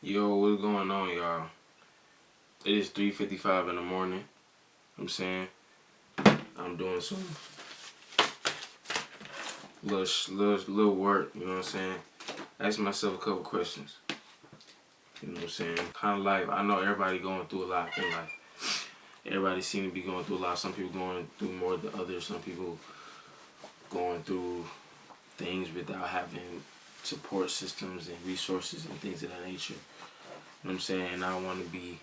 Yo, what's going on, y'all? It is 3:55 in the morning. I'm saying I'm doing some little work. You know what I'm saying? Ask myself a couple questions. You know what I'm saying? Kind of life. I know everybody going through a lot in life. Everybody seem to be going through a lot. Some people going through more than others. Some people going through things without having support systems and resources and things of that nature. You know what I'm saying? And I want to be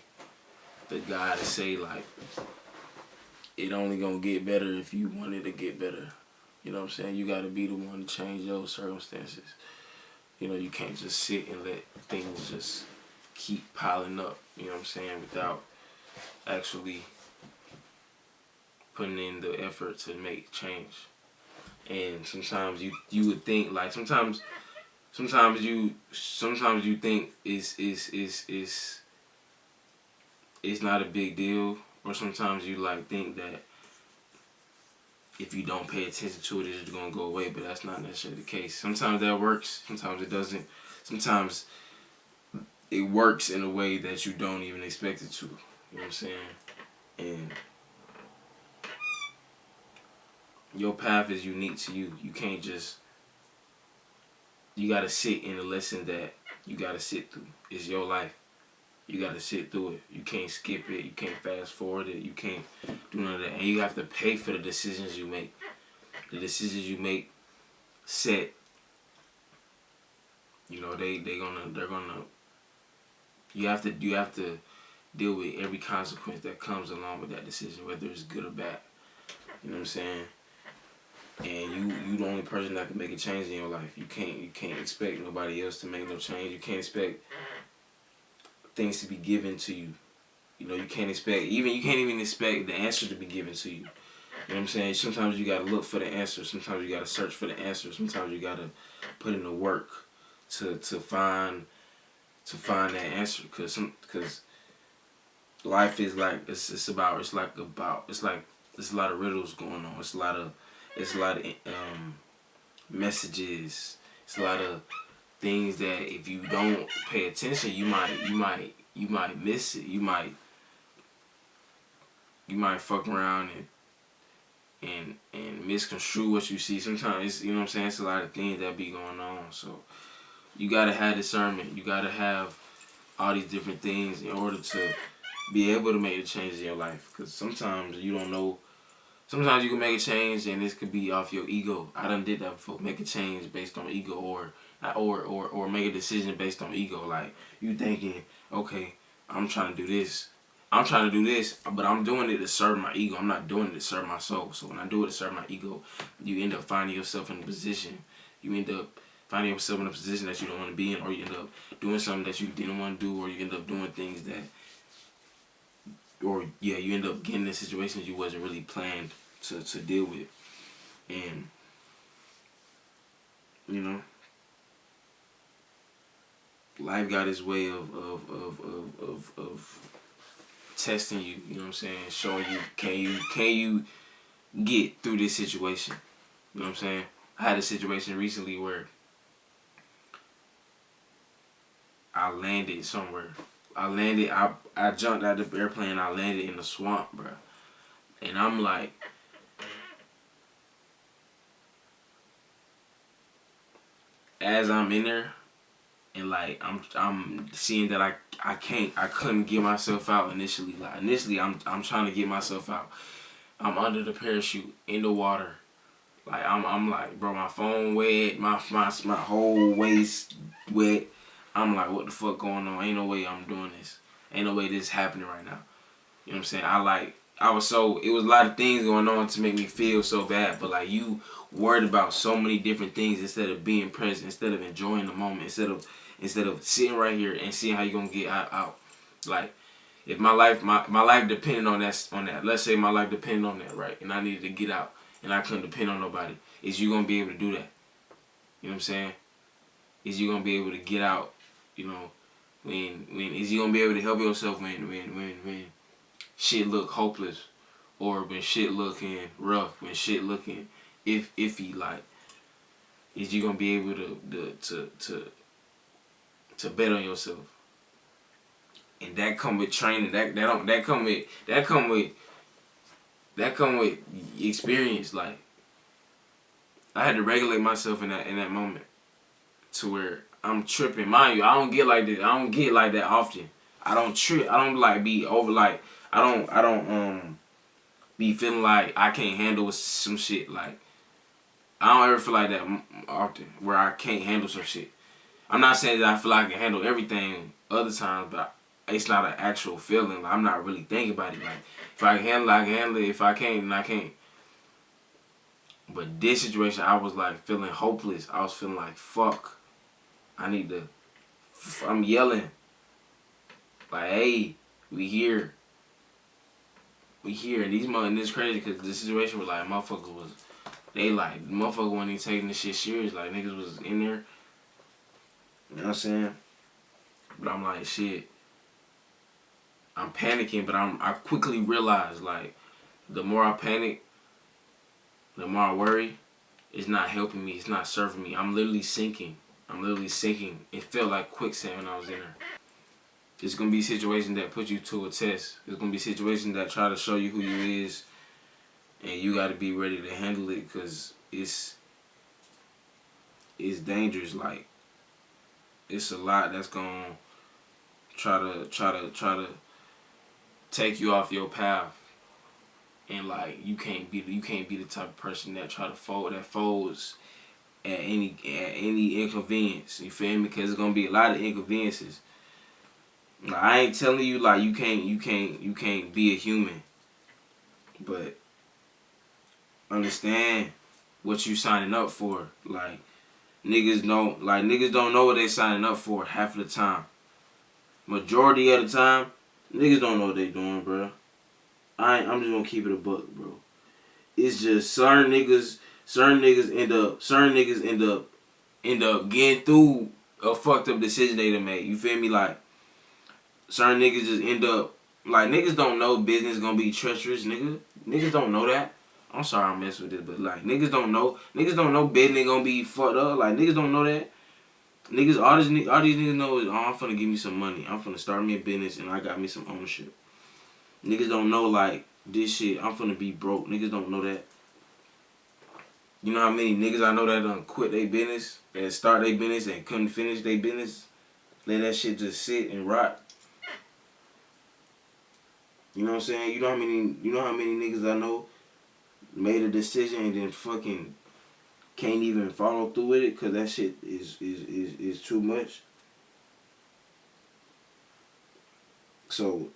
the guy to say, like, it only gonna get better if you want it to get better. You know what I'm saying? You gotta be the one to change your circumstances. You know, you can't just sit and let things just keep piling up, you know what I'm saying, without actually putting in the effort to make change. And sometimes you would think, like, sometimes you think it's not a big deal, or sometimes you like think that if you don't pay attention to it, it's just gonna go away. But that's not necessarily the case. Sometimes that works. Sometimes it doesn't. Sometimes it works in a way that you don't even expect it to. You know what I'm saying? And your path is unique to you. You can't just. You gotta sit in a lesson that you gotta sit through. It's your life. You gotta sit through it. You can't skip it. You can't fast forward it. You can't do none of that. And you have to pay for the decisions you make. The decisions you make set. You know, they're gonna. You have to deal with every consequence that comes along with that decision, whether it's good or bad. You know what I'm saying? And you the only person that can make a change in your life. You can't expect nobody else to make no change. You can't expect things to be given to you. You know, you can't even expect the answer to be given to you. You know what I'm saying? Sometimes you gotta look for the answer. Sometimes you gotta search for the answer. Sometimes you gotta put in the work to find that answer. Cause life is like it's a lot of riddles going on. It's a lot of messages. It's a lot of things that if you don't pay attention, you might miss it. You might fuck around and misconstrue what you see. Sometimes it's, you know what I'm saying, it's a lot of things that be going on. So you gotta have discernment. You gotta have all these different things in order to be able to make the changes in your life. Because sometimes you don't know. Sometimes you can make a change and this could be off your ego. I done did that before. Make a change based on ego, or make a decision based on ego. Like, you thinking, okay, I'm trying to do this, but I'm doing it to serve my ego. I'm not doing it to serve my soul. So when I do it to serve my ego, you end up finding yourself in a position. You end up finding yourself in a position that you don't want to be in, or you end up doing something that you didn't want to do, or you end up doing things that, you end up getting in situations you wasn't really planned to deal with. And, you know, life got its way of testing you, you know what I'm saying, showing you, can you get through this situation? You know what I'm saying? I had a situation recently where I landed somewhere. I jumped out of the airplane, I landed in the swamp, bro. And I'm like, as I'm in there, and like I'm seeing that I couldn't get myself out initially. Like, initially I'm trying to get myself out. I'm under the parachute in the water. Like, I'm like, bro, my phone wet, my whole waist wet. I'm like, what the fuck going on? Ain't no way I'm doing this. Ain't no way this is happening right now. You know what I'm saying? It was a lot of things going on to make me feel so bad, but like, you worried about so many different things instead of being present, instead of enjoying the moment, instead of sitting right here and seeing how you're gonna get out. Like, if my life depended on that, let's say my life depended on that, right? And I needed to get out and I couldn't depend on nobody. Is you gonna be able to do that? You know what I'm saying? Is you gonna be able to get out, you know, when is you gonna be able to help yourself when shit look hopeless, or when shit looking rough, when shit looking iffy? Like, is you gonna be able to to bet on yourself. And that come with training. That come with experience. Like, I had to regulate myself in that moment to where I'm tripping. Mind you, I don't get like this. I don't get like that often. I don't trip. I don't like be over like I don't be feeling like I can't handle some shit. Like, I don't ever feel like that often where I can't handle some shit. I'm not saying that I feel like I can handle everything other times, but it's not an actual feeling. Like, I'm not really thinking about it. Like, if I can handle it, I can handle it. If I can't, then I can't. But this situation, I was like feeling hopeless. I was feeling like, fuck. I'm yelling. Like, hey, we here. We here. And this crazy because the situation was like, motherfuckers was, motherfucker wasn't even taking this shit serious. Like, niggas was in there. You know what I'm saying? But I'm like, shit. I'm panicking, but I quickly realized, like, the more I panic, the more I worry, it's not helping me. It's not serving me. I'm literally sinking. It felt like quicksand when I was in there. It's going to be situations that put you to a test. It's going to be situations that try to show you who you is. And you got to be ready to handle it because it's dangerous. Like, it's a lot that's going to try to take you off your path. And like, you can't be the type of person that folds at any inconvenience. You feel me? Because it's gonna be a lot of inconveniences. Like, I ain't telling you like you can't be a human, but understand what you signing up for. Like, niggas don't know what they signing up for half of the time. Majority of the time, niggas don't know what they doing, bro. I'm just gonna keep it a buck, bro. It's just certain niggas end up getting through a fucked up decision they done made. You feel me? Like, certain niggas just end up, like, niggas don't know business gonna be treacherous, nigga. Niggas don't know that. I'm sorry I mess with this, but like, niggas don't know business gonna be fucked up. Like, niggas don't know that. All these niggas know is, oh, I'm finna give me some money. I'm finna start me a business and I got me some ownership. Niggas don't know, like, this shit, I'm finna be broke. Niggas don't know that. You know how many niggas I know that done quit their business, that start their business and couldn't finish their business? Let that shit just sit and rot. You know what I'm saying? You know how many niggas I know made a decision and then fucking can't even follow through with it because that shit is too much. So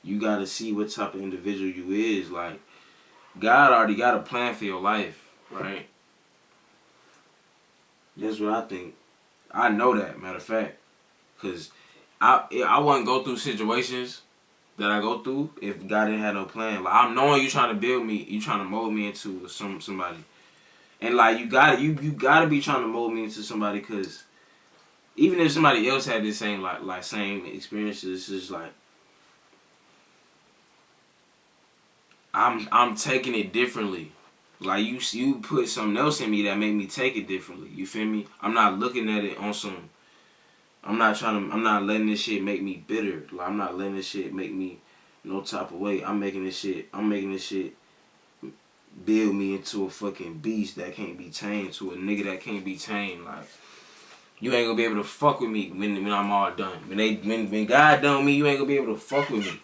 you gotta see what type of individual you is. Like, God already got a plan for your life, right? That's what I think. I know that, matter of fact, because I wouldn't go through situations that I go through if God didn't have no plan. Like, I'm knowing you trying to build me, you trying to mold me into somebody, and like, you gotta be trying to mold me into somebody, because even if somebody else had the same same experiences, it's just like, I'm taking it differently. Like, you put something else in me that made me take it differently. You feel me? I'm not looking at it on some. I'm not letting this shit make me bitter. Like, I'm not letting this shit make me no type of way. I'm making this shit build me into a fucking beast that can't be tamed, to a nigga that can't be tamed. Like, you ain't gonna be able to fuck with me when I'm all done. When God done with me, you ain't gonna be able to fuck with me.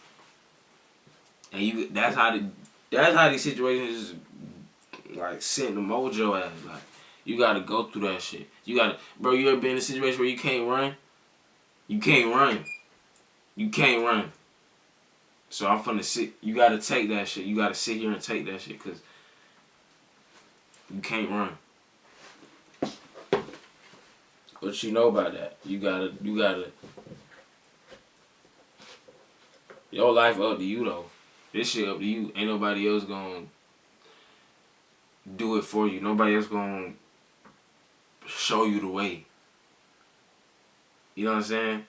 And that's how these situations like sent the mojo ass. Like, you gotta go through that shit. You ever been in a situation where you can't run? You can't run. You can't run. So I'm finna sit. You gotta take that shit. You gotta sit here and take that shit, cause you can't run. What you know about that? You gotta. Your life up to you though. This shit up to you. Ain't nobody else gonna do it for you. Nobody else gonna show you the way. You know what I'm saying?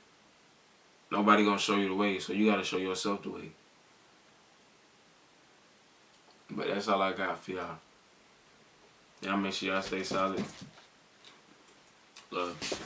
Nobody gonna show you the way, so you gotta show yourself the way. But that's all I got for y'all. Y'all make sure y'all stay solid. Love.